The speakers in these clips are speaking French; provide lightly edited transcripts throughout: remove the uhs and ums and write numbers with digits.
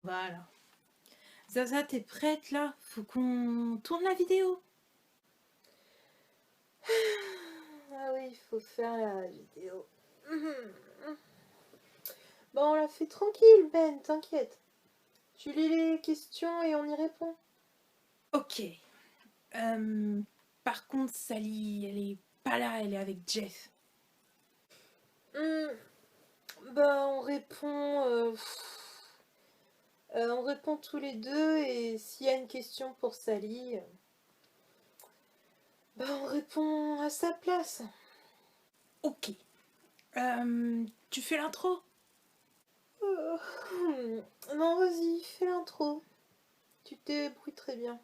Voilà. Zaza, t'es prête là? Faut qu'on tourne la vidéo. Ah oui, il faut faire la vidéo. Bon, on la fait tranquille, Ben, t'inquiète. Tu lis les questions et on y répond. Ok. Par contre, Sally, elle est pas là, elle est avec Jeff. Hmm, Bah, on répond tous les deux et s'il y a une question pour Sally, bah, on répond à sa place. Ok. Tu fais l'intro? Non, vas-y, fais l'intro. Tu te débrouilles très bien.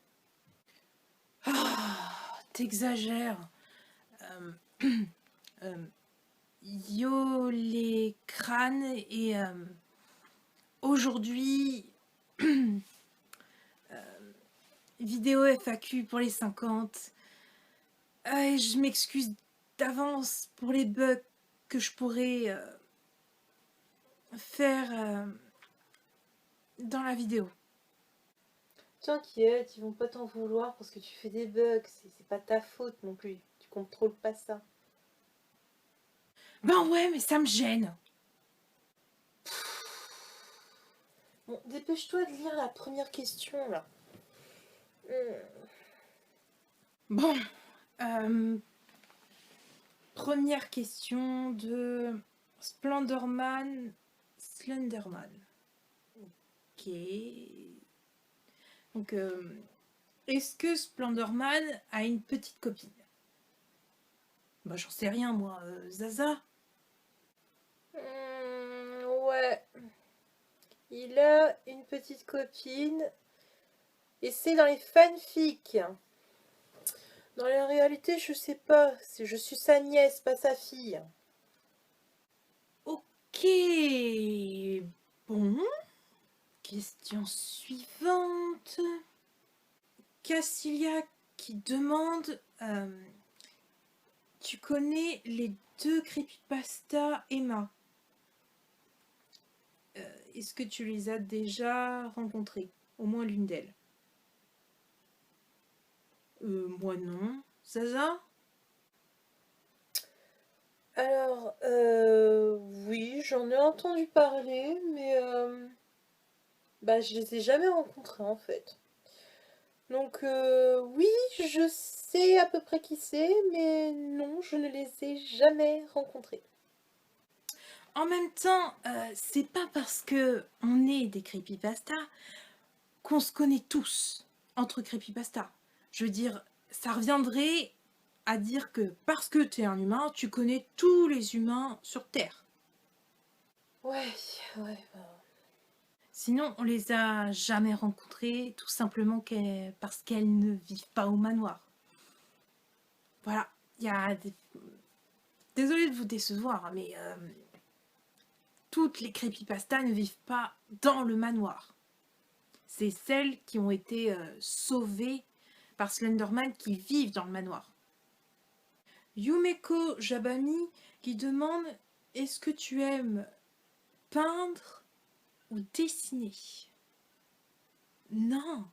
Ah, t'exagères. Euh, yo les crânes et aujourd'hui vidéo FAQ pour les 50. Et je m'excuse d'avance pour les bugs que je pourrais faire dans la vidéo. T'inquiète, ils vont pas t'en vouloir parce que tu fais des bugs. C'est pas ta faute non plus. Tu contrôles pas ça. Ben ouais, mais ça me gêne. Bon, dépêche-toi de lire la première question là. Bon, première question de Slenderman. Ok. Donc, est-ce que Slenderman a une petite copine? Bah, j'en sais rien, moi. Zaza? Ouais, il a une petite copine et c'est dans les fanfics. Dans la réalité, je sais pas. Je suis sa nièce, pas sa fille. Ok. Bon. Question suivante. Cassilia qui demande tu connais les deux creepypasta Emma? Est-ce que tu les as déjà rencontrées? Au moins l'une d'elles. Moi non. Zaza? Alors, oui, j'en ai entendu parler, mais bah, je les ai jamais rencontrés en fait. Donc, oui, je sais à peu près qui c'est, mais non, je ne les ai jamais rencontrés. En même temps, c'est pas parce que on est des creepypasta qu'on se connaît tous entre creepypasta. Je veux dire, ça reviendrait à dire que parce que t'es un humain, tu connais tous les humains sur Terre. Ouais, ouais, bah, Sinon, on les a jamais rencontrés, tout simplement parce qu'elles ne vivent pas au manoir. Voilà, il y a des... Désolée de vous décevoir, mais toutes les creepypastas ne vivent pas dans le manoir. C'est celles qui ont été sauvées par Slenderman qui vivent dans le manoir. Yumeko Jabami qui demande est-ce que tu aimes peindre ou dessiner? Non.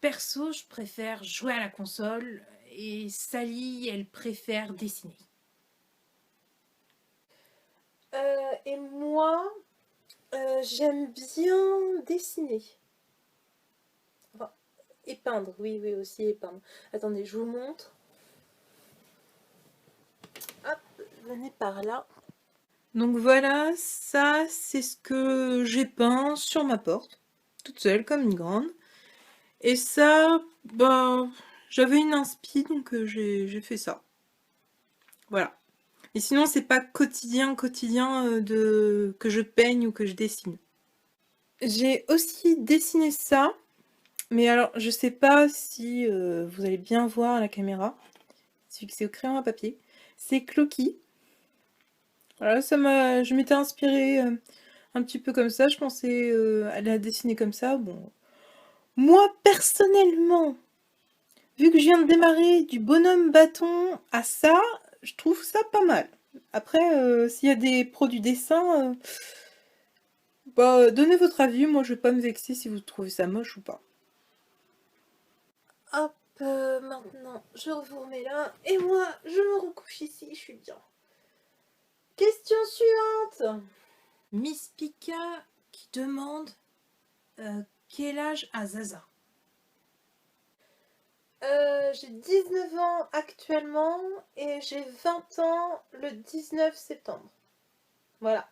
Perso, je préfère jouer à la console et Sally, elle préfère dessiner. et moi, j'aime bien dessiner. Enfin, et peindre, oui, oui, aussi, et peindre. Attendez, je vous montre. Hop, venez par là. Donc voilà, ça c'est ce que j'ai peint sur ma porte, toute seule comme une grande. Et ça, bah, j'avais une inspi donc j'ai fait ça. Voilà. Et sinon c'est pas quotidien que je peigne ou que je dessine. J'ai aussi dessiné ça, mais alors je sais pas si vous allez bien voir à la caméra, celui que c'est au crayon à papier. C'est Clocky. Voilà, je m'étais inspirée un petit peu comme ça, je pensais à la dessiner comme ça. Bon, moi personnellement, vu que je viens de démarrer du bonhomme bâton à ça, je trouve ça pas mal. Après, s'il y a des pros du dessin, Bah, donnez votre avis, moi je vais pas me vexer si vous trouvez ça moche ou pas. Hop, maintenant, je vous remets là. Et moi, je me recouche ici, je suis bien. Question suivante. Miss Pika qui demande quel âge a Zaza? J'ai 19 ans actuellement et j'ai 20 ans le 19 septembre. Voilà.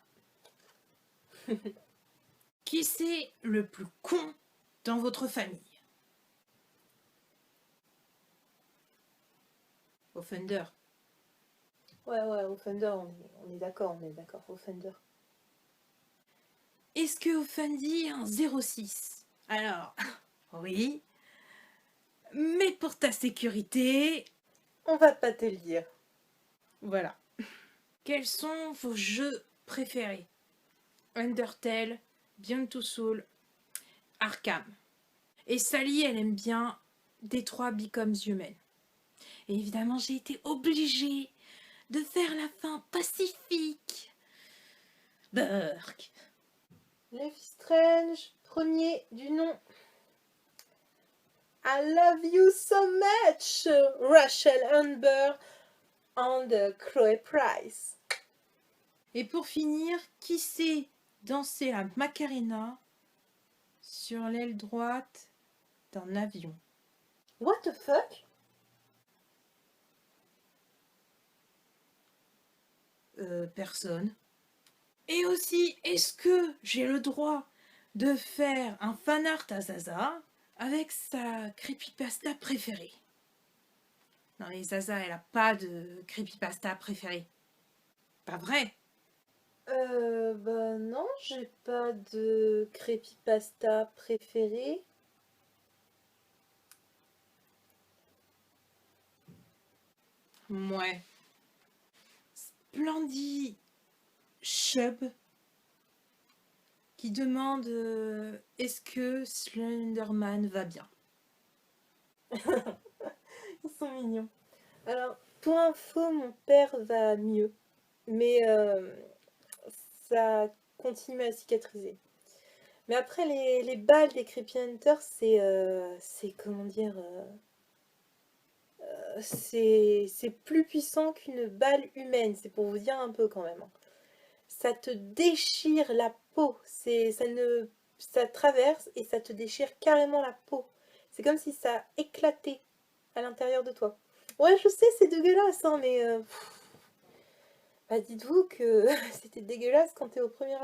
Qui c'est le plus con dans votre famille? Offender. Ouais, Offender, on est d'accord, Offender. Est-ce que Offendy est un 06? Alors, oui. Mais pour ta sécurité, On va pas te le dire. voilà. Quels sont vos jeux préférés? Undertale, Beyond Two Souls, Arkham. Et Sally, elle aime bien Detroit Becomes Human. Et évidemment, j'ai été obligée de faire la fin pacifique. Burk. Life is Strange, premier du nom. I love you so much, Rachel Amber and Chloe Price. Et pour finir, qui sait danser la Macarena sur l'aile droite d'un avion? What the fuck? Personne. Et aussi, est-ce que j'ai le droit de faire un fanart à Zaza avec sa creepypasta préférée? Non mais Zaza, elle a pas de creepypasta préférée. Pas vrai? Bah non, j'ai pas de creepypasta préféré. Ouais. Splendid Chub qui demande est-ce que Slenderman va bien? Ils sont mignons. Alors, pour info, mon père va mieux, mais ça continue à cicatriser. Mais après, les balles des Creepy Hunters, c'est comment dire, c'est plus puissant qu'une balle humaine, c'est pour vous dire un peu quand même, hein. Ça te déchire la peau, ça traverse et ça te déchire carrément la peau. C'est comme si ça éclatait à l'intérieur de toi. Ouais, je sais, c'est dégueulasse, hein, mais bah, dites-vous que c'était dégueulasse quand t'es au premier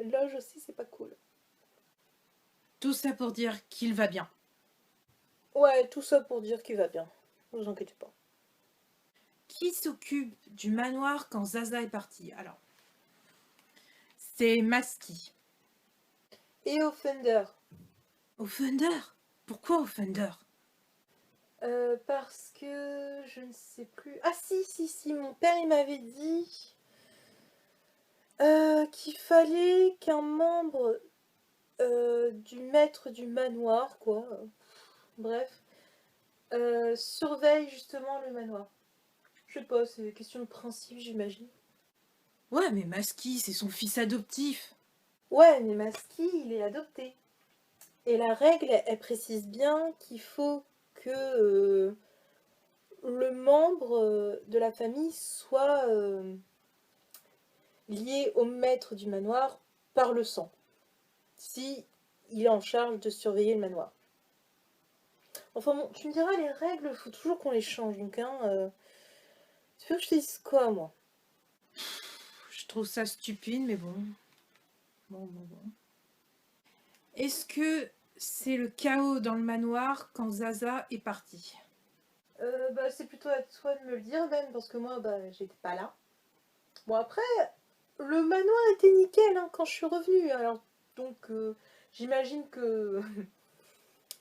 loge aussi, c'est pas cool. Tout ça pour dire qu'il va bien. Ouais, tout ça pour dire qu'il va bien. Ne vous inquiétez pas. Qui s'occupe du manoir quand Zaza est parti? Alors, c'est Maski. Et Offender. Offender? Pourquoi Offender? Parce que je ne sais plus. Ah si, mon père il m'avait dit qu'il fallait qu'un membre du maître du manoir, quoi, bref, surveille justement le manoir. Je sais pas, c'est une question de principe, j'imagine. Ouais, mais Maski, c'est son fils adoptif. Ouais, mais Maski, il est adopté. Et la règle, elle précise bien qu'il faut que le membre de la famille soit lié au maître du manoir par le sang, si il est en charge de surveiller le manoir. Enfin bon, tu me diras, les règles, faut toujours qu'on les change, donc hein, tu veux que je te dise quoi, moi? Je trouve ça stupide, mais bon. Bon. Est-ce que c'est le chaos dans le manoir quand Zaza est parti? Bah, c'est plutôt à toi de me le dire, Ben, parce que moi, bah, j'étais pas là. Bon, après, le manoir était nickel hein, quand je suis revenue, alors donc j'imagine que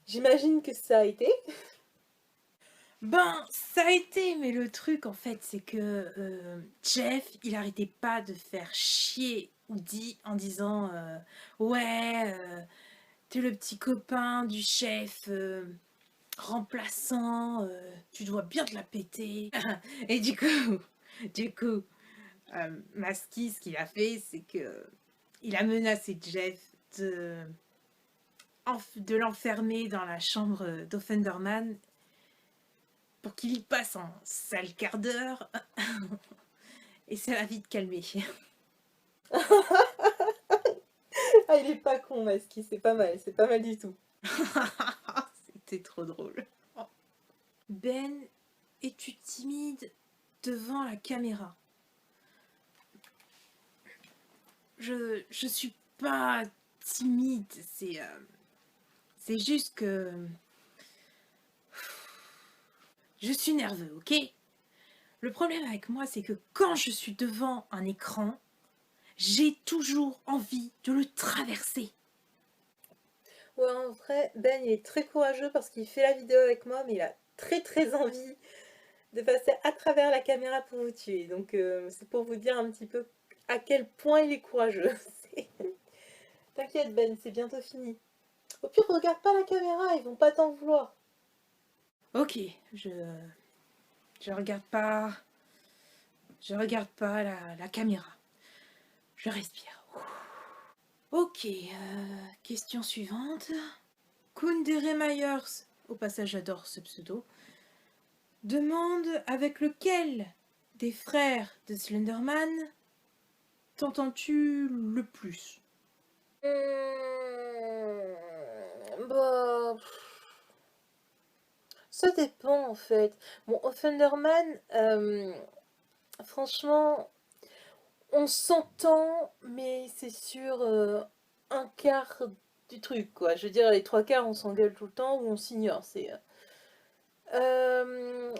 j'imagine que ça a été. Ben, ça a été, mais le truc en fait, c'est que Jeff, il arrêtait pas de faire chier Woody en disant ouais, t'es le petit copain du chef remplaçant, tu dois bien te la péter. Et du coup, Maski, ce qu'il a fait, c'est que il a menacé Jeff de l'enfermer dans la chambre d'Offenderman pour qu'il y passe un sale quart d'heure. Et ça l'a vite calmé. Ah, il est pas con, Masky, c'est pas mal du tout. C'était trop drôle. Ben, es-tu timide devant la caméra? Je suis pas timide, c'est juste que je suis nerveux, ok? Le problème avec moi, c'est que quand je suis devant un écran, j'ai toujours envie de le traverser. Ouais, en vrai, Ben, il est très courageux parce qu'il fait la vidéo avec moi, mais il a très envie de passer à travers la caméra pour vous tuer. Donc, c'est pour vous dire un petit peu à quel point il est courageux. T'inquiète, Ben, c'est bientôt fini. Au pire, regarde pas la caméra, ils vont pas t'en vouloir. Ok, je regarde pas, la caméra. Je respire. Ok, question suivante. Kundere Myers, au passage j'adore ce pseudo, demande avec lequel des frères de Slenderman t'entends-tu le plus? Bah, ça dépend en fait. Bon, Offenderman, franchement, on s'entend, mais c'est sur un quart du truc, quoi. Je veux dire, les trois quarts, on s'engueule tout le temps ou on s'ignore. Euh,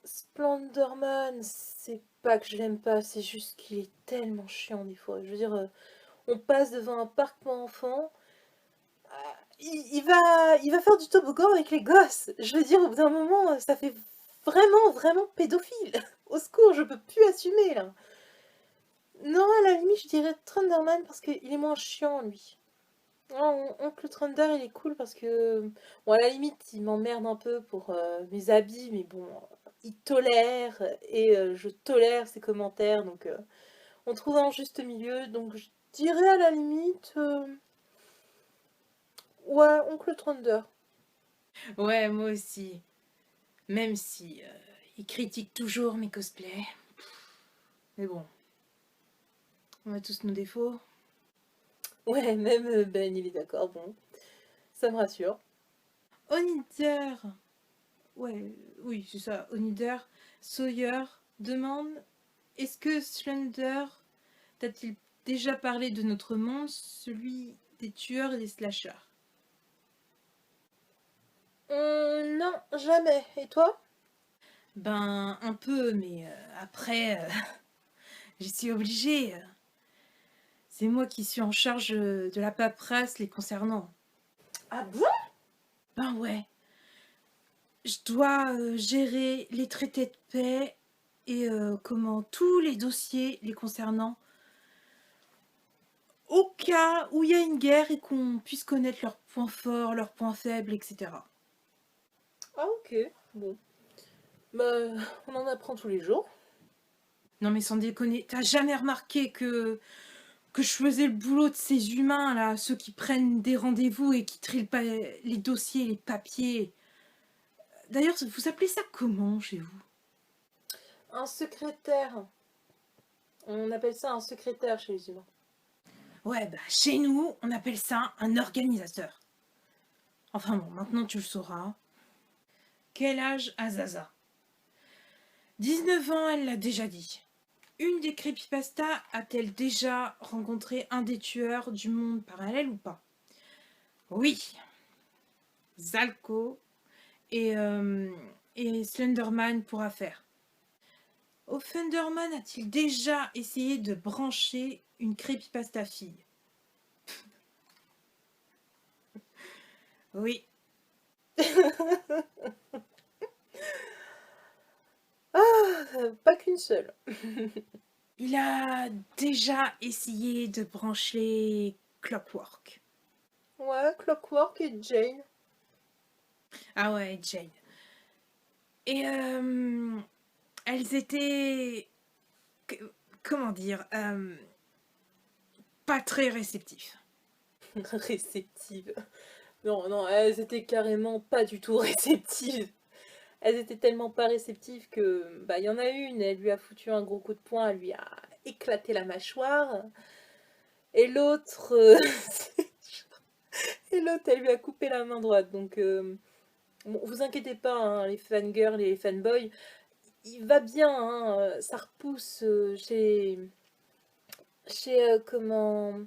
Splenderman, c'est pas que je l'aime pas, c'est juste qu'il est tellement chiant des fois. Je veux dire, on passe devant un parc pour enfants, il va faire du toboggan avec les gosses. Je veux dire, au bout d'un moment, ça fait vraiment pédophile. Au secours, je peux plus assumer là. Non, à la limite, je dirais Thunderman parce qu'il est moins chiant, lui. Oncle Thunder, il est cool parce que, bon, à la limite, il m'emmerde un peu pour mes habits, mais bon, il tolère et je tolère ses commentaires, donc on trouve un juste milieu. Donc je dirais à la limite, ouais, Oncle Thunder. Ouais, moi aussi. Même si il critique toujours mes cosplays. Mais bon, on a tous nos défauts. Ouais, même Ben, il est d'accord, bon, ça me rassure. Onider, ouais, oui, c'est ça, Onider Sawyer demande est-ce que Slender t'a-t-il déjà parlé de notre monde, celui des tueurs et des slashers? Non, jamais. Et toi? Ben, un peu, mais après, j'y suis obligée. C'est moi qui suis en charge de la paperasse les concernant. Ah bon? Ben ouais, je dois gérer les traités de paix et comment tous les dossiers les concernant au cas où il y a une guerre et qu'on puisse connaître leurs points forts, leurs points faibles, etc. Ah ok, bon. Bah, on en apprend tous les jours. Non mais sans déconner, t'as jamais remarqué que je faisais le boulot de ces humains là, ceux qui prennent des rendez-vous et qui trient les dossiers, les papiers. D'ailleurs, vous appelez ça comment chez vous? Un secrétaire. On appelle ça un secrétaire chez les humains. Ouais, bah chez nous, on appelle ça un organisateur. Enfin bon, maintenant tu le sauras. Quel âge a Zaza? 19 ans, elle l'a déjà dit. Une des creepypastas a-t-elle déjà rencontré un des tueurs du monde parallèle ou pas? Oui, Zalko et Slenderman pourra faire. Offenderman a-t-il déjà essayé de brancher une creepypasta fille? Oui. Pas qu'une seule. Il a déjà essayé de brancher Clockwork. Ouais, Clockwork et Jane. Ah ouais, Jane. Et elles étaient... Comment dire pas très réceptifs. Réceptives. Non, non, elles étaient carrément pas du tout réceptives. Elles étaient tellement pas réceptives que, bah, il y en a une, elle lui a foutu un gros coup de poing, elle lui a éclaté la mâchoire. Et l'autre, et l'autre, elle lui a coupé la main droite. Donc, bon, vous inquiétez pas, hein, les fangirls et les fanboys, il va bien, hein, ça repousse comment,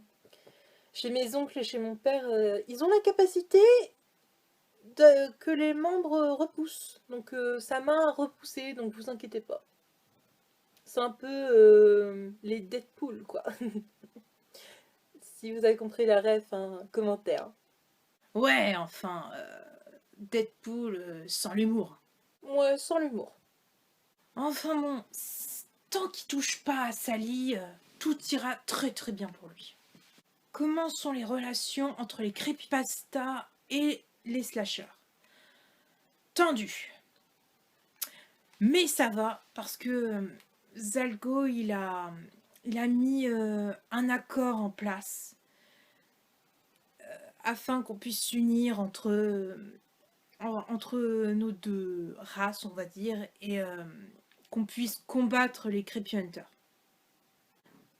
chez mes oncles et chez mon père, ils ont la capacité que les membres repoussent. Donc, sa main a repoussé, donc vous inquiétez pas. C'est un peu les Deadpool, quoi. Si vous avez compris la ref, un commentaire. Ouais, enfin, Deadpool sans l'humour. Ouais, sans l'humour. Enfin bon, tant qu'il touche pas à Sally, tout ira très très bien pour lui. Comment sont les relations entre les creepypastas et les slashers? Tendu. Mais ça va, parce que Zalgo, il a mis un accord en place afin qu'on puisse s'unir entre nos deux races, on va dire, et qu'on puisse combattre les creepy hunters.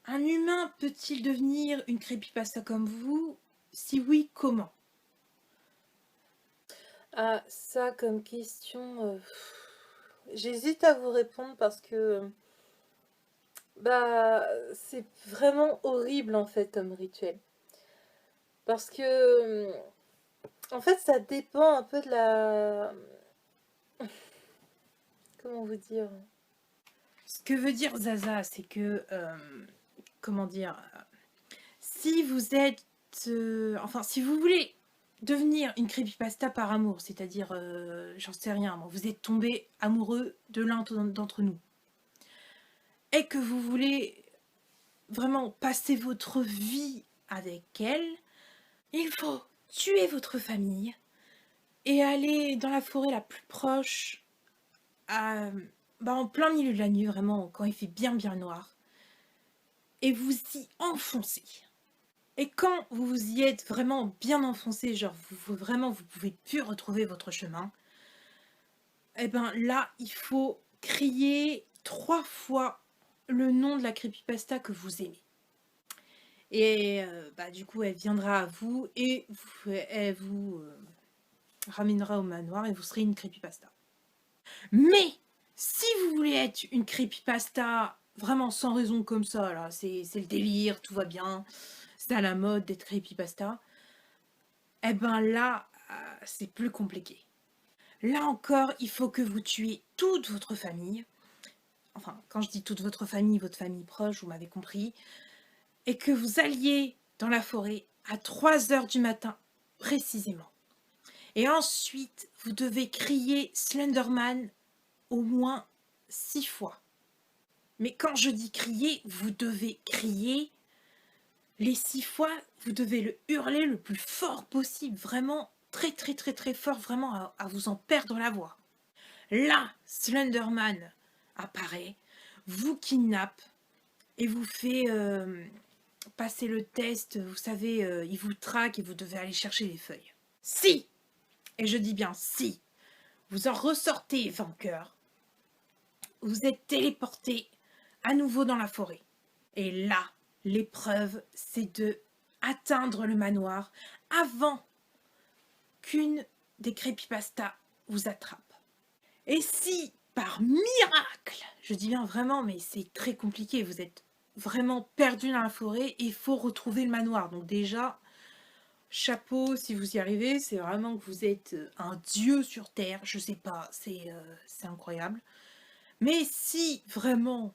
Un humain peut-il devenir une creepypasta comme vous? Si oui, comment? Ah, ça comme question, j'hésite à vous répondre parce que bah c'est vraiment horrible en fait comme rituel. Parce que en fait ça dépend un peu de la... Comment vous dire? Ce que veut dire Zaza, c'est que, comment dire, si vous êtes, enfin, si vous voulez devenir une creepypasta par amour, c'est-à-dire, j'en sais rien, moi, vous êtes tombé amoureux de l'un d'entre nous, et que vous voulez vraiment passer votre vie avec elle, il faut tuer votre famille et aller dans la forêt la plus proche, en plein milieu de la nuit, vraiment, quand il fait bien bien noir, et vous y enfoncez. Et quand vous vous y êtes vraiment bien enfoncé, genre vraiment vous pouvez plus retrouver votre chemin, et ben là, il faut crier 3 fois le nom de la creepypasta que vous aimez. Et du coup, elle viendra à vous et elle vous ramènera au manoir et vous serez une creepypasta. Mais si vous voulez être une creepypasta vraiment sans raison comme ça, là, c'est le délire, tout va bien, c'est à la mode d'être creepypasta, eh ben là, c'est plus compliqué. Là encore, il faut que vous tuiez toute votre famille. Enfin, quand je dis toute votre famille proche, vous m'avez compris. Et que vous alliez dans la forêt à 3 heures du matin, précisément. Et ensuite, vous devez crier Slenderman au moins 6 fois. Mais quand je dis crier, vous devez crier les 6 fois, vous devez le hurler le plus fort possible, vraiment très très très très fort, vraiment à vous en perdre la voix. Là, Slenderman apparaît, vous kidnappe et vous fait passer le test. Vous savez, il vous traque et vous devez aller chercher les feuilles. Si, et je dis bien si, vous en ressortez vainqueur, vous êtes téléporté à nouveau dans la forêt. Et là, l'épreuve, c'est de atteindre le manoir avant qu'une des creepypastas vous attrape. Et si, par miracle, je dis bien vraiment, mais c'est très compliqué, vous êtes vraiment perdu dans la forêt et il faut retrouver le manoir. Donc déjà, chapeau si vous y arrivez, c'est vraiment que vous êtes un dieu sur terre, je sais pas, c'est incroyable. Mais si vraiment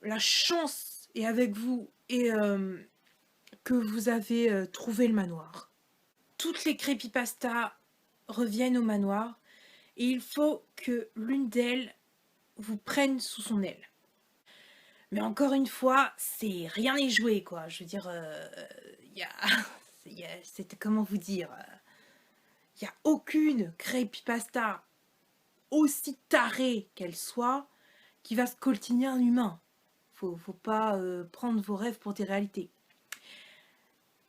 la chance est avec vous et que vous avez trouvé le manoir, toutes les creepypastas reviennent au manoir et il faut que l'une d'elles vous prenne sous son aile. Mais encore une fois, c'est rien n'est joué, quoi. Je veux dire, c'était comment vous dire, il n'y a aucune creepypasta aussi tarée qu'elle soit qui va scoltiner un humain. Faut pas prendre vos rêves pour des réalités.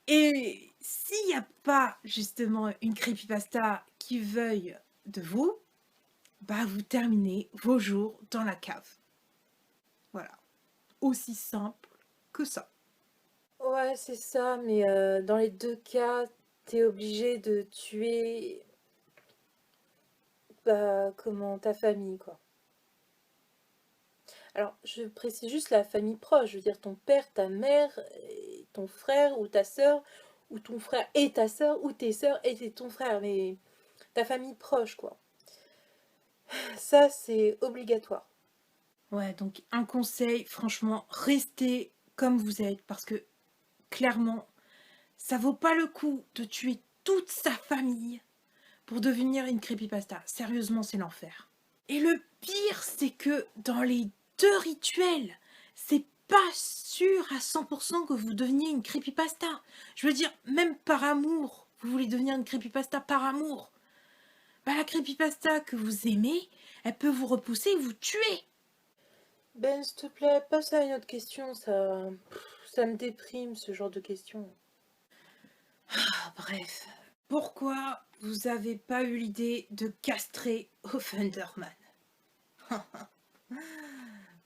Et s'il n'y a pas justement une creepypasta qui veuille de vous, bah vous terminez vos jours dans la cave. Voilà. Aussi simple que ça. Ouais, c'est ça, mais dans les deux cas, t'es obligé de tuer, bah, comment, ta famille, quoi. Alors, je précise juste la famille proche, je veux dire ton père, ta mère, et ton frère ou ta sœur, ou ton frère et ta sœur, ou tes sœurs et ton frère, mais ta famille proche, quoi. Ça, c'est obligatoire. Ouais, donc un conseil, franchement, restez comme vous êtes parce que clairement, ça vaut pas le coup de tuer toute sa famille pour devenir une creepypasta. Sérieusement, c'est l'enfer. Et le pire, c'est que dans les deux rituels, c'est pas sûr à 100% que vous deveniez une creepypasta. Je veux dire, même par amour, vous voulez devenir une creepypasta par amour. Bah, la creepypasta que vous aimez, elle peut vous repousser et vous tuer. Ben, s'il te plaît, passe à une autre question, ça me déprime ce genre de questions. Ah, bref. Pourquoi vous avez pas eu l'idée de castrer Offenderman?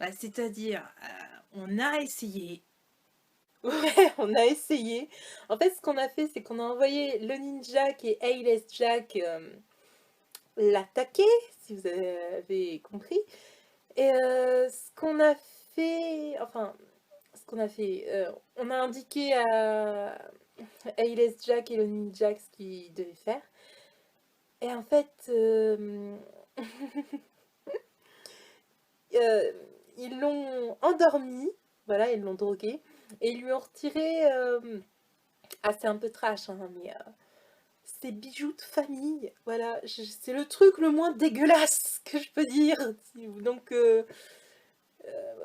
Bah, c'est-à-dire, on a essayé. Ouais, on a essayé. En fait, ce qu'on a fait, c'est qu'on a envoyé le ninja qui est Ayless Jack l'attaquer, si vous avez compris. Et ce qu'on a fait, enfin, ce qu'on a fait, on a indiqué à Ayless Jack et le ninja ce qu'il devait faire. Et en fait, euh, ils l'ont endormi, voilà, ils l'ont drogué, et ils lui ont retiré, ah c'est un peu trash, hein, mais ses bijoux de famille, voilà, c'est le truc le moins dégueulasse que je peux dire. Donc,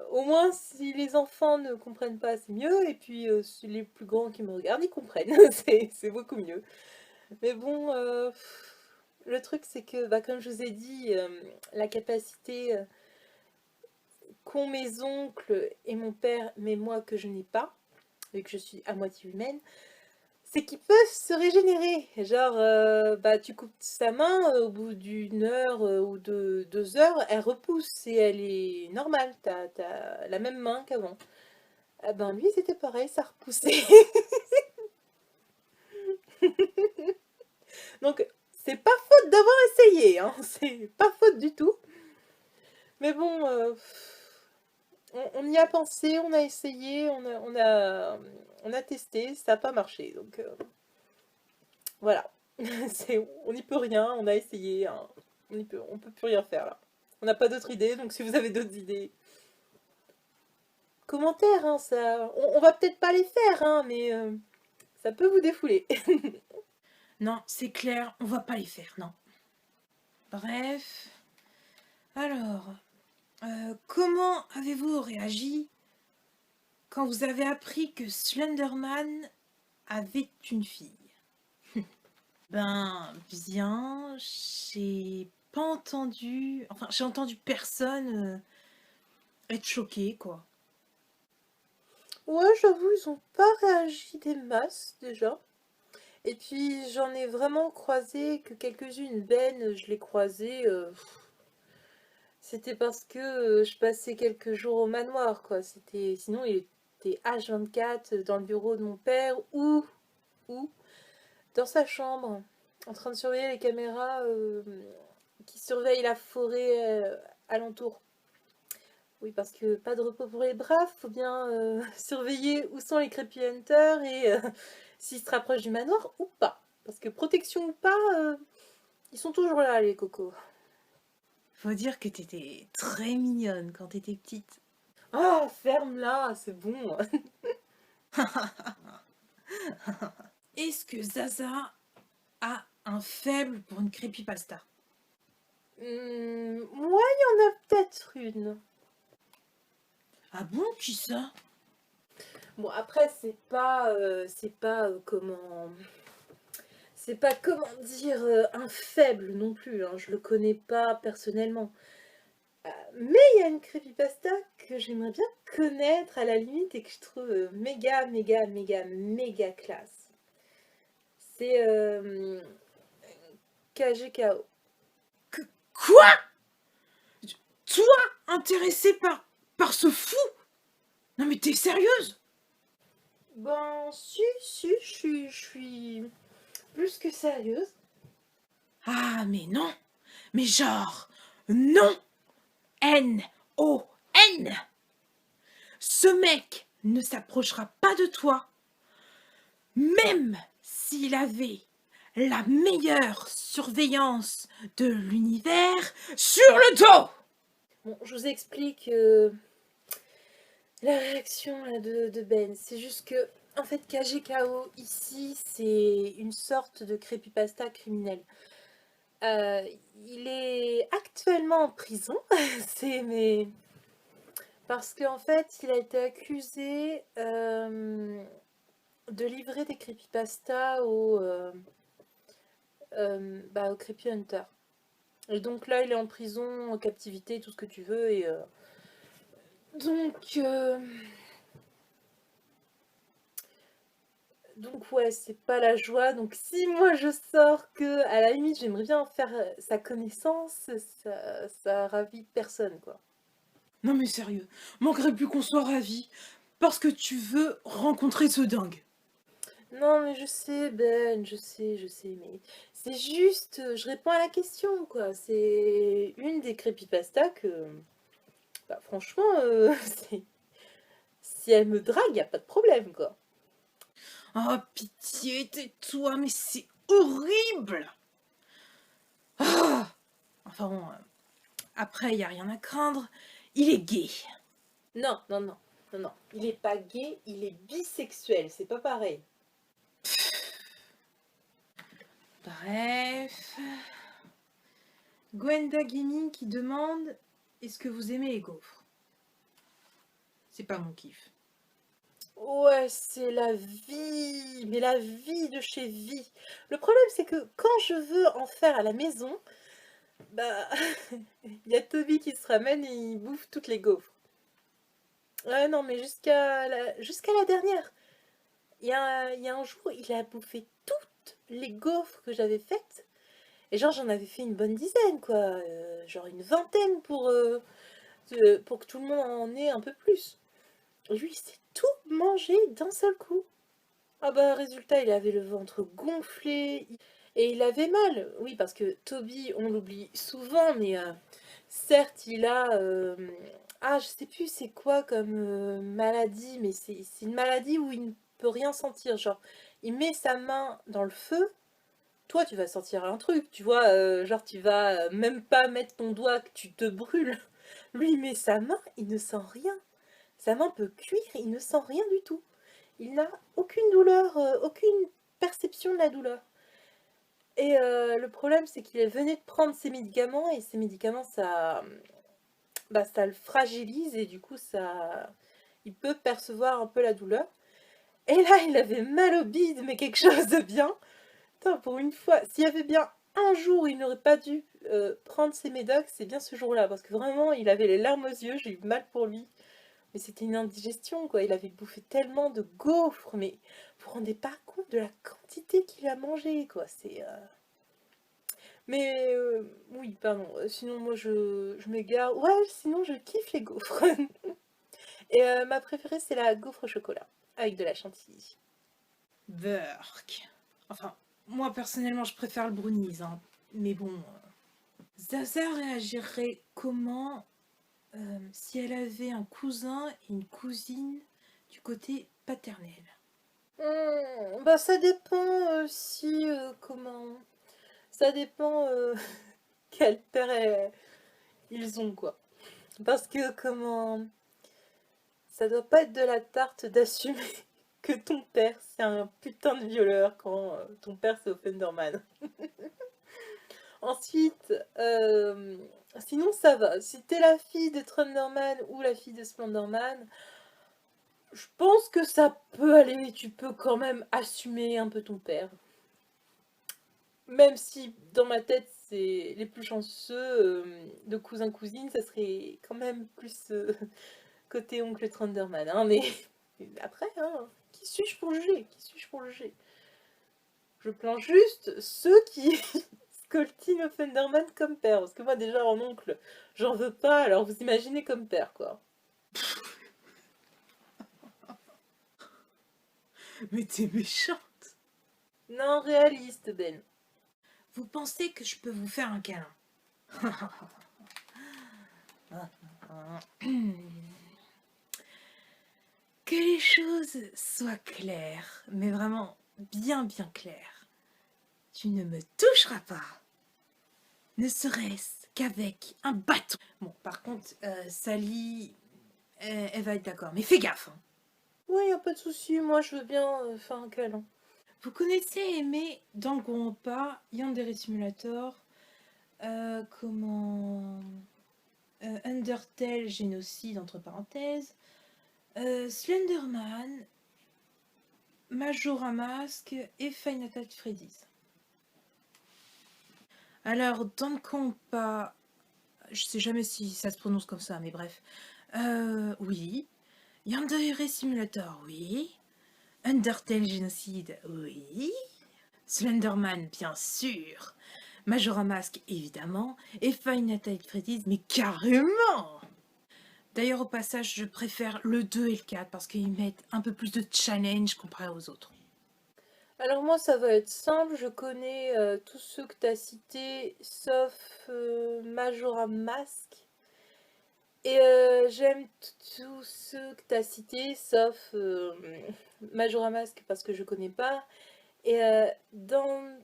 au moins, si les enfants ne comprennent pas, c'est mieux, et puis si les plus grands qui me regardent, ils comprennent, c'est beaucoup mieux. Mais bon, le truc c'est que, bah, comme je vous ai dit, la capacité qu'ont mes oncles et mon père, mais moi que je n'ai pas, vu que je suis à moitié humaine, c'est qu'ils peuvent se régénérer. Genre, bah, tu coupes sa main, au bout d'une heure ou de 2 heures, elle repousse et elle est normale. T'as la même main qu'avant. Ah ben lui, c'était pareil, ça repoussait. Donc, c'est pas faute d'avoir essayé, hein. C'est pas faute du tout. Mais bon, on y a pensé, on a essayé, on a testé, ça n'a pas marché. Donc, voilà. On n'y peut rien, on a essayé, hein. On peut plus rien faire là. On n'a pas d'autres idées, donc si vous avez d'autres idées, commentaires, hein, ça, on va peut-être pas les faire, hein, mais ça peut vous défouler. Non, c'est clair, on va pas les faire, non. Bref. Alors, comment avez-vous réagi quand vous avez appris que Slenderman avait une fille? Ben, bien, j'ai entendu personne être choqué, quoi. Ouais, j'avoue, ils ont pas réagi des masses déjà. Et puis j'en ai vraiment croisé que quelques-unes. Ben, je l'ai croisé. C'était parce que je passais quelques jours au manoir, quoi. Sinon, il était H24 dans le bureau de mon père ou dans sa chambre, en train de surveiller les caméras qui surveillent la forêt alentour. Oui, parce que pas de repos pour les braves, faut bien surveiller où sont les creepy hunters et s'ils se rapprochent du manoir ou pas. Parce que protection ou pas, ils sont toujours là, les cocos. Faut dire que t'étais très mignonne quand t'étais petite. Ah, ferme-la, c'est bon. Est-ce que Zaza a un faible pour une creepypasta? Moi, il y en a peut-être une. Ah bon, qui ça? Bon, après, c'est pas comment dire un faible non plus. Hein, je le connais pas personnellement. Mais il y a une creepypasta que j'aimerais bien connaître à la limite et que je trouve méga, méga, méga, méga classe. C'est KGKO. Quoi? Toi, intéressée par ce fou? Non mais t'es sérieuse? Ben, si, je suis plus que sérieuse. Ah mais non. Mais genre, non. N-O-N. Ce mec ne s'approchera pas de toi, même s'il avait la meilleure surveillance de l'univers sur le dos. Bon, je vous explique la réaction là, de Ben. C'est juste que, en fait, KGKO, ici, c'est une sorte de creepypasta criminel. Euh, il est actuellement en prison. Mais parce qu'en fait, il a été accusé de livrer des creepypastas au Creepy Hunter. Et donc là, il est en prison, en captivité, tout ce que tu veux. Et donc, ouais, c'est pas la joie. Donc si moi je sors que, à la limite, j'aimerais bien faire sa connaissance, ça ravit personne, quoi. Non mais sérieux, manquerait plus qu'on soit ravis parce que tu veux rencontrer ce dingue. Non, mais je sais, Ben, je sais, mais c'est juste, je réponds à la question, quoi. C'est une des creepypastas que, bah, franchement, c'est- si elle me drague, y a pas de problème, quoi. Oh pitié, tais-toi, mais c'est horrible. Ah enfin bon, après y a rien à craindre, il est gay. Non, non, non, non, non. Il est pas gay, il est bisexuel, c'est pas pareil. Bref, Gwenda Gaming qui demande est-ce que vous aimez les gaufres? C'est pas mon kiff. Ouais, c'est la vie, mais la vie de chez vie. Le problème, c'est que quand je veux en faire à la maison, bah, il y a Toby qui se ramène et il bouffe toutes les gaufres. Ouais, non, mais jusqu'à la dernière. Il y a un jour, il a bouffé toutes les gaufres que j'avais faites. Et genre, j'en avais fait une bonne dizaine, quoi. Genre une vingtaine pour que tout le monde en ait un peu plus. Lui, il s'est tout mangé d'un seul coup. Ah bah, résultat, il avait le ventre gonflé. Et il avait mal. Oui, parce que Toby, on l'oublie souvent, mais certes, il a... ah, je sais plus c'est quoi comme maladie, mais c'est une maladie où il ne peut rien sentir. Genre, il met sa main dans le feu, toi, tu vas sentir un truc, tu vois. Genre, tu vas même pas mettre ton doigt, que tu te brûles. Lui, il met sa main, il ne sent rien. Sa main peut cuire, il ne sent rien du tout. Il n'a aucune douleur, aucune perception de la douleur. Et le problème, c'est qu'il venait de prendre ses médicaments, et ces médicaments, bah, ça le fragilise, et du coup, il peut percevoir un peu la douleur. Et là, il avait mal au bide, mais quelque chose de bien. Putain, pour une fois, s'il y avait bien un jour où il n'aurait pas dû prendre ses médocs, c'est bien ce jour-là, parce que vraiment, il avait les larmes aux yeux, j'ai eu mal pour lui. Mais c'était une indigestion, quoi. Il avait bouffé tellement de gaufres, mais vous vous rendez pas compte de la quantité qu'il a mangé, quoi. Mais oui, pardon. Sinon, moi, je m'égare. Ouais, sinon, je kiffe les gaufres. Et ma préférée, c'est la gaufre au chocolat, avec de la chantilly. Burk. Enfin, moi personnellement, je préfère le brownies, hein. Mais bon, Zaza réagirait comment si elle avait un cousin et une cousine du côté paternel? Bah, ça dépend si, comment... Ça dépend quel père ils ont, quoi. Parce que, comment... Ça doit pas être de la tarte d'assumer que ton père, c'est un putain de violeur quand ton père, c'est Offenderman. Ensuite, sinon ça va. Si t'es la fille de Thunderman ou la fille de Splendorman, je pense que ça peut aller. Tu peux quand même assumer un peu ton père. Même si dans ma tête, c'est les plus chanceux de cousin-cousine, ça serait quand même plus côté oncle Thunderman. Hein, mais après, hein, qui suis-je pour juger? Qui suis-je pour juger? Je plains juste ceux qui scoltinent Thunderman comme père. Parce que moi, déjà, en oncle, j'en veux pas. Alors, vous imaginez comme père, quoi. Mais t'es méchante. Non, réaliste, Ben. Vous pensez que je peux vous faire un câlin? Que les choses soient claires, mais vraiment bien claires. Tu ne me toucheras pas. Ne serait-ce qu'avec un bâton. Bon, par contre, Sally, elle va être d'accord. Mais fais gaffe. Hein. Ouais, y a pas de souci. Moi, je veux bien faire un câlin. Vous connaissez et aimez Danganronpa, Yandere Simulator, Undertale Génocide, entre parenthèses, Slenderman, Majora Mask et Five Nights at Freddy's. Alors, Danganronpa, je sais jamais si ça se prononce comme ça, mais bref. Oui. Yandere Simulator, oui. Undertale Génocide, oui. Slenderman, bien sûr. Majora Mask, évidemment. Et Five Nights at Freddy's, mais carrément. D'ailleurs, au passage, je préfère le 2 et le 4 parce qu'ils mettent un peu plus de challenge comparé aux autres. Alors moi, ça va être simple. Je connais tous ceux que tu as cités, sauf Majora Mask. Et j'aime tous ceux que tu as cités, sauf Majora Mask parce que je connais pas. Et Dangora...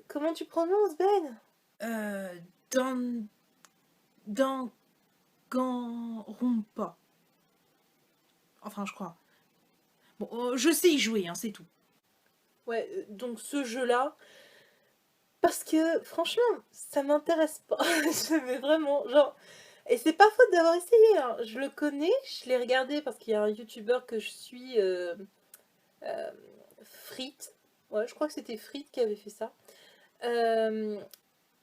Comment tu prononces, Ben? Dans Danganronpa. Enfin, je crois. Bon, je sais y jouer, hein, c'est tout. Ouais, donc ce jeu-là, parce que franchement, ça m'intéresse pas. Mais vraiment, genre... Et c'est pas faute d'avoir essayé, hein. Je le connais, je l'ai regardé parce qu'il y a un youtubeur que je suis, Frites. Ouais, je crois que c'était Frites qui avait fait ça.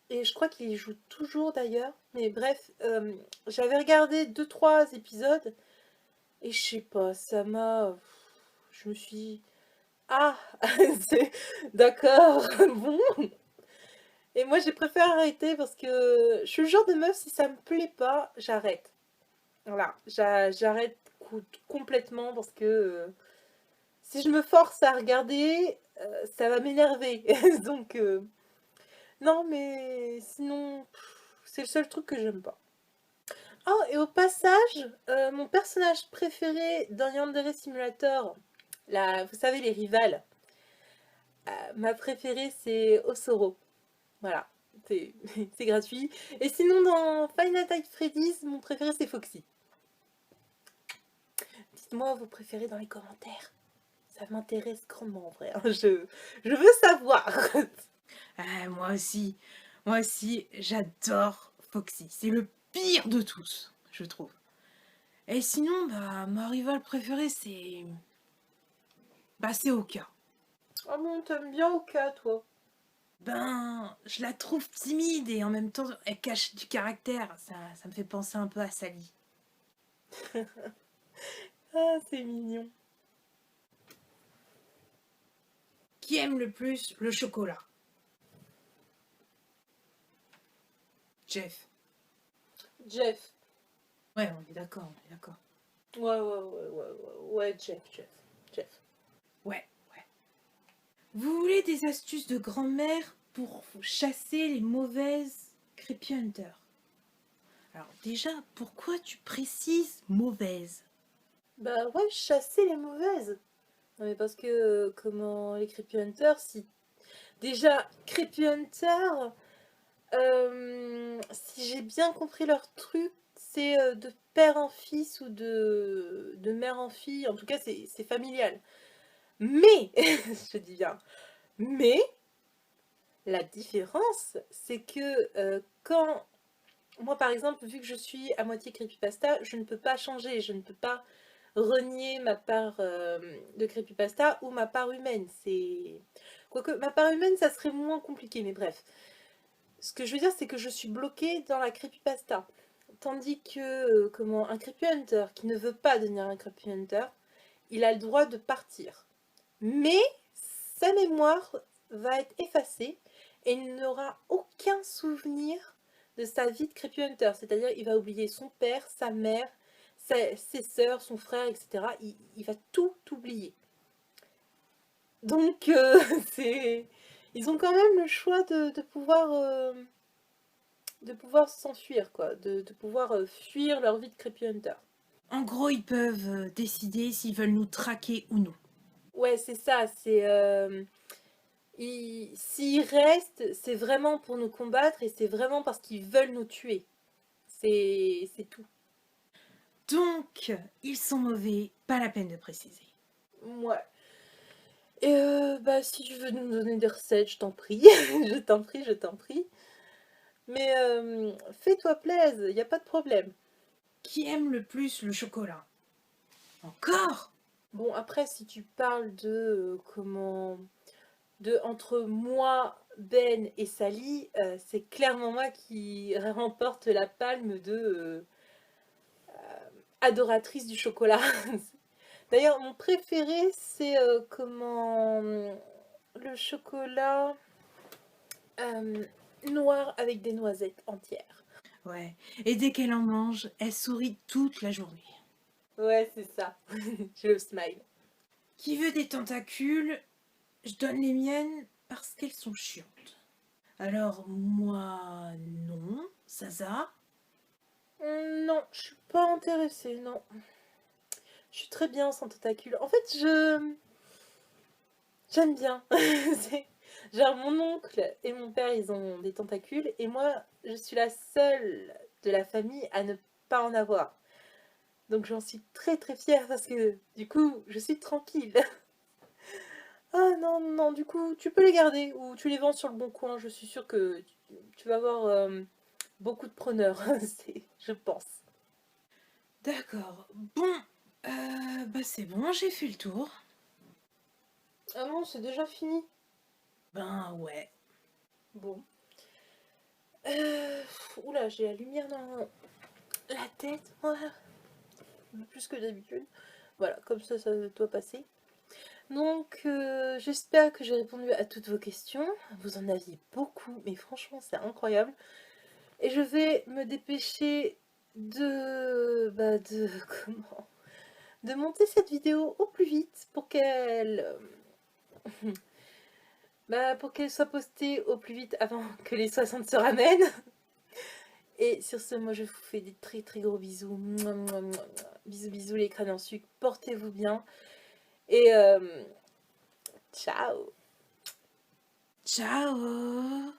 Et je crois qu'il y joue toujours d'ailleurs. Mais bref, j'avais regardé 2-3 épisodes. Et je sais pas, ça m'a... Je me suis... Ah, d'accord, bon. Et moi j'ai préféré arrêter parce que je suis le genre de meuf, si ça me plaît pas, j'arrête. Voilà, j'arrête complètement parce que si je me force à regarder, ça va m'énerver. Donc, non, mais sinon, c'est le seul truc que j'aime pas. Oh, et au passage, mon personnage préféré dans Yandere Simulator, vous savez, les rivales, ma préférée c'est Osoro. Voilà, c'est c'est gratuit. Et sinon, dans Five Nights at Freddy's, mon préféré c'est Foxy. Dites-moi vos préférés dans les commentaires. Ça m'intéresse grandement en vrai. Hein. Je veux savoir. Moi aussi, j'adore Foxy. C'est le pire de tous, je trouve. Et sinon, bah, ma rivale préférée, c'est... Bah, c'est Oka. Ah bon, t'aimes bien Oka, toi? Ben, je la trouve timide et en même temps, elle cache du caractère. Ça me fait penser un peu à Sally. Ah, c'est mignon. Qui aime le plus le chocolat? Jeff. Jeff. Ouais, on est d'accord, on est d'accord. Ouais, Jeff. Ouais. Vous voulez des astuces de grand-mère pour chasser les mauvaises creepy hunters? Alors déjà, pourquoi tu précises mauvaise? Bah ouais, chasser les mauvaises. Non mais parce que, comment, les Creepy Hunters, si... Déjà, Creepy Hunter, si j'ai bien compris leur truc, c'est de père en fils ou de mère en fille, en tout cas c'est familial. Mais, je dis bien, mais, la différence, c'est que quand... Moi par exemple, vu que je suis à moitié creepypasta, je ne peux pas changer, je ne peux pas renier ma part de creepypasta ou ma part humaine. C'est... Quoique ma part humaine, ça serait moins compliqué, mais bref. Ce que je veux dire, c'est que je suis bloquée dans la creepypasta. Tandis que, comment, un creepy hunter qui ne veut pas devenir un creepy hunter, il a le droit de partir. mais sa mémoire va être effacée et il n'aura aucun souvenir de sa vie de Creepy Hunter. C'est-à-dire il va oublier son père, sa mère, ses sœurs, son frère, etc. Il va tout oublier. Donc ils ont quand même le choix de pouvoir s'enfuir, quoi, de pouvoir fuir leur vie de Creepy Hunter. En gros, ils peuvent décider s'ils veulent nous traquer ou non. Ouais, c'est ça, s'ils restent, c'est vraiment pour nous combattre et c'est vraiment parce qu'ils veulent nous tuer. C'est tout. Donc, ils sont mauvais, pas la peine de préciser. Ouais. Et bah si tu veux nous donner des recettes, je t'en prie. Je t'en prie, je t'en prie. Mais fais-toi plaisir, y a pas de problème. Qui aime le plus le chocolat? Encore? Bon, après, si tu parles de de entre moi, Ben et Sally, c'est clairement moi qui remporte la palme de adoratrice du chocolat. D'ailleurs, mon préféré, c'est le chocolat noir avec des noisettes entières. Ouais. Et dès qu'elle en mange, elle sourit toute la journée. Ouais, c'est ça. J'ai le smile. Qui veut des tentacules? Je donne les miennes parce qu'elles sont chiantes. Alors, moi, non. Zaza? Non, je suis pas intéressée, non. Je suis très bien sans tentacules. En fait, j'aime bien. Genre mon oncle et mon père, ils ont des tentacules et moi, je suis la seule de la famille à ne pas en avoir. Donc j'en suis très très fière parce que du coup, je suis tranquille. Ah non, non, du coup, tu peux les garder ou tu les vends sur le bon coin. Je suis sûre que tu vas avoir beaucoup de preneurs, je pense. D'accord. Bon, bah c'est bon, j'ai fait le tour. Ah non, c'est déjà fini. Ben ouais. Bon. Oula, j'ai la lumière dans la tête, moi. Plus que d'habitude. Voilà, comme ça doit passer. Donc, j'espère que j'ai répondu à toutes vos questions. Vous en aviez beaucoup, mais franchement, c'est incroyable. Et je vais me dépêcher de... comment de monter cette vidéo au plus vite pour qu'elle soit postée au plus vite avant que les 60 se ramènent. Et sur ce, moi je vous fais des très très gros bisous. Mouah, mouah, mouah. Bisous bisous les crânes en sucre. Portez-vous bien. Et ciao. Ciao.